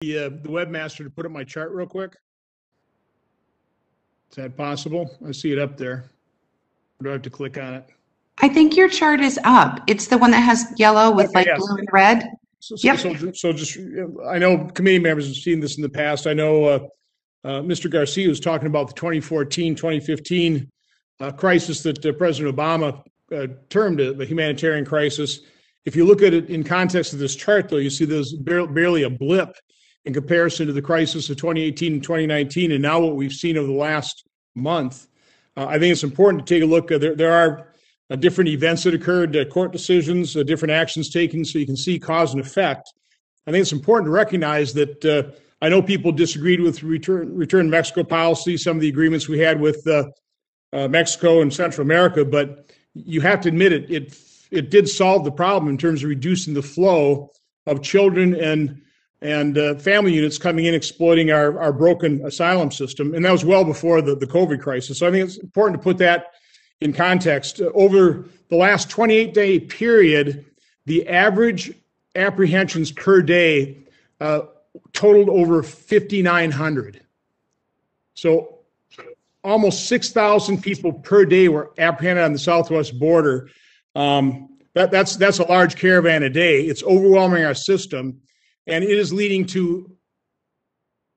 the webmaster to put up my chart real quick? Is that possible? I see it up there. Or do I have to click on it? I think your chart is up. It's the one that has yellow with Okay, yes. blue and red. Yep. So just, I know committee members have seen this in the past. I know Mr. Garcia was talking about the 2014, 2015 crisis that President Obama termed a humanitarian crisis. If you look at it in context of this chart, though, you see there's barely a blip in comparison to the crisis of 2018 and 2019, and now what we've seen over the last month. I think it's important to take a look. There are different events that occurred, court decisions, different actions taken, so you can see cause and effect. I think it's important to recognize that I know people disagreed with return Mexico policy, some of the agreements we had with Mexico and Central America, but you have to admit it did solve the problem in terms of reducing the flow of children and family units coming in exploiting our broken asylum system. And that was well before the COVID crisis. So I think it's important to put that in context. Over the last 28-day period, the average apprehensions per day totaled over 5,900. So almost 6,000 people per day were apprehended on the southwest border. That's a large caravan a day. It's overwhelming our system, and it is leading to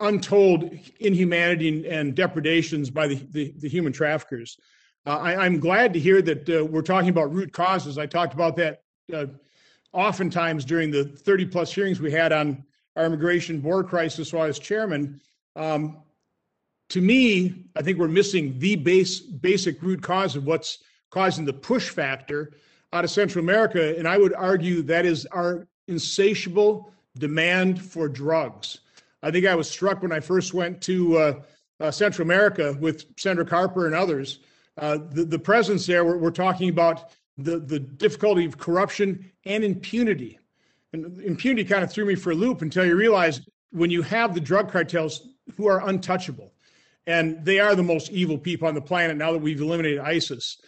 untold inhumanity and depredations by the human traffickers. I'm glad to hear that we're talking about root causes. I talked about that oftentimes during the 30-plus hearings we had on our immigration border crisis while I was chairman. To me, I think we're missing the basic root cause of what's causing the push factor out of Central America, and I would argue that is our insatiable demand for drugs. I think I was struck when I first went to Central America with Senator Carper and others. The presence there, we're talking about the difficulty of corruption and impunity. And impunity kind of threw me for a loop until you realize when you have the drug cartels who are untouchable, and they are the most evil people on the planet now that we've eliminated ISIS,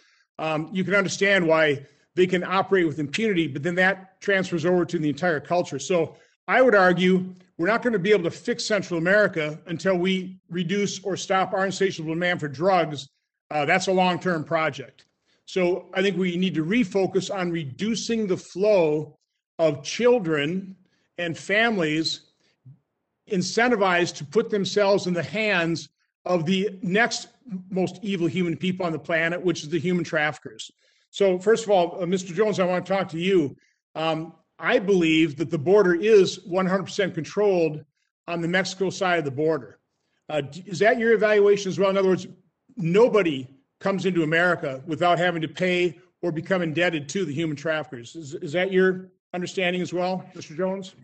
you can understand why they can operate with impunity, but then that transfers over to the entire culture. So I would argue we're not going to be able to fix Central America until we reduce or stop our insatiable demand for drugs. That's a long-term project. So I think we need to refocus on reducing the flow of children and families incentivized to put themselves in the hands of the next most evil human people on the planet, which is the human traffickers. So first of all, Mr. Jones, I want to talk to you. I believe that the border is 100% controlled on the Mexico side of the border. Is that your evaluation as well? In other words, nobody comes into America without having to pay or become indebted to the human traffickers. Is that your understanding as well, Mr. Jones?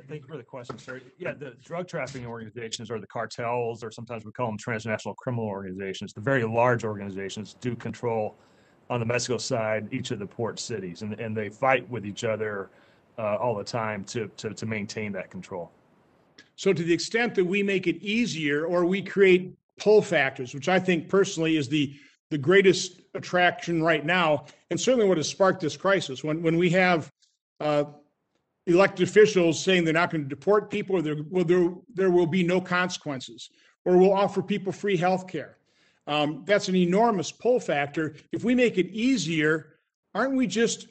Thank you for the question, sir. Yeah, the drug trafficking organizations or the cartels, or sometimes we call them transnational criminal organizations, the very large organizations do control on the Mexico side each of the port cities, and they fight with each other all the time to maintain that control. So to the extent that we make it easier or we create pull factors, which I think personally is the greatest attraction right now, and certainly what has sparked this crisis, when we have elected officials saying they're not going to deport people, or there will be no consequences, or we'll offer people free health care. That's an enormous pull factor. If we make it easier, aren't we just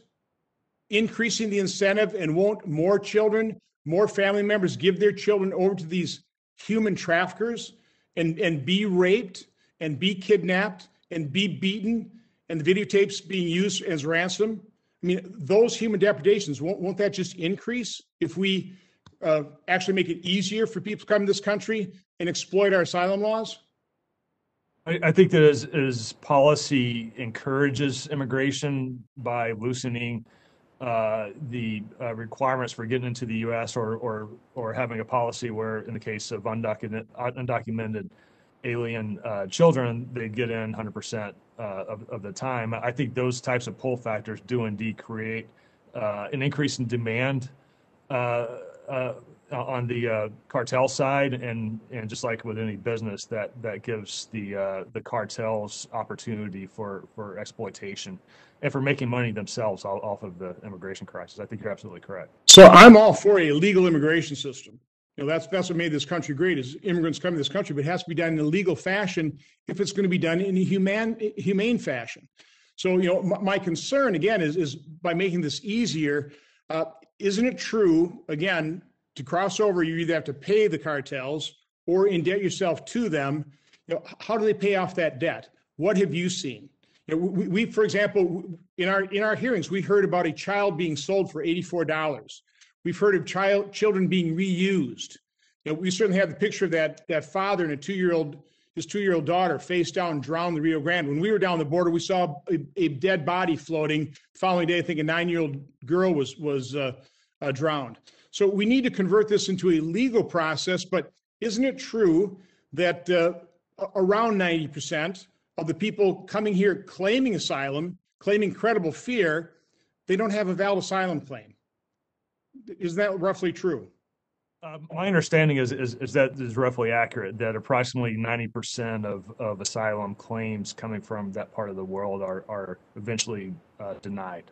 increasing the incentive, and won't more children, more family members give their children over to these human traffickers and be raped and be kidnapped and be beaten, and the videotapes being used as ransom? I mean, those human depredations, won't that just increase if we actually make it easier for people to come to this country and exploit our asylum laws? I think that as policy encourages immigration by loosening the requirements for getting into the U.S. or having a policy where, in the case of undocumented alien children, they get in 100% of the time. I think those types of pull factors do indeed create an increase in demand on the cartel side, and just like with any business, that gives the cartels opportunity for exploitation and for making money themselves off of the immigration crisis. I think you're absolutely correct. So I'm all for a legal immigration system. That's what made this country great, is immigrants coming to this country, but it has to be done in a legal fashion if it's going to be done in a humane fashion. So, my concern again is by making this easier, isn't it true, again, to cross over, you either have to pay the cartels or indebt yourself to them? How do they pay off that debt? What have you seen? We, for example, in our hearings, we heard about a child being sold for $84. We've heard of children being reused. We certainly have the picture of that father and his 2-year-old daughter face down, drowned in the Rio Grande. When we were down the border, we saw a dead body floating. The following day, I think a 9-year-old girl was drowned. So we need to convert this into a legal process. But isn't it true that around 90% of the people coming here claiming asylum, claiming credible fear, they don't have a valid asylum claim? Is that roughly true? My understanding is that is roughly accurate, that approximately 90% of asylum claims coming from that part of the world are eventually denied.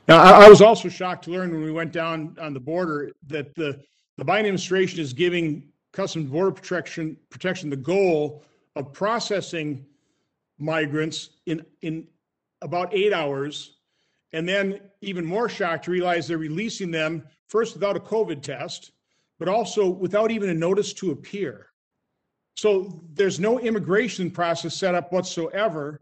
Now, I was also shocked to learn when we went down on the border that the Biden administration is giving Customs and Border Protection the goal of processing migrants in about 8 hours. And then even more shocked to realize they're releasing them first without a COVID test, but also without even a notice to appear. So there's no immigration process set up whatsoever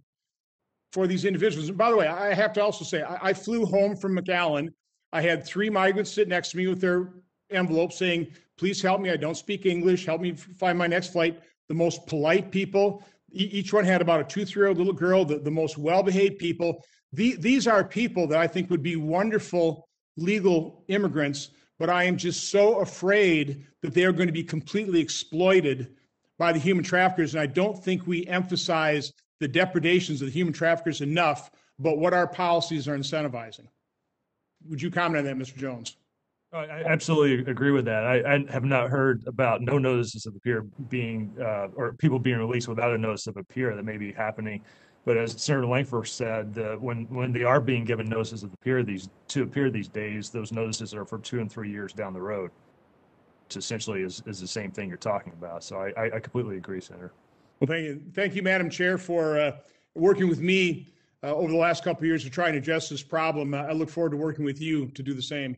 for these individuals. And by the way, I have to also say, I flew home from McAllen. I had 3 migrants sit next to me with their envelopes saying, please help me. I don't speak English. Help me find my next flight. The most polite people. Each one had about a 2-3-year-old little girl, the most well-behaved people. These are people that I think would be wonderful legal immigrants, but I am just so afraid that they are going to be completely exploited by the human traffickers. And I don't think we emphasize the depredations of the human traffickers enough, but what our policies are incentivizing. Would you comment on that, Mr. Jones? I absolutely agree with that. I have not heard about no notices of appear being, or people being released without a notice of appear that may be happening. But as Senator Langford said, when they are being given notices of appear these days, those notices are for 2 and 3 years down the road. Which essentially is the same thing you're talking about. So I completely agree, Senator. Well, thank you, Madam Chair, for working with me over the last couple of years to try and address this problem. I look forward to working with you to do the same.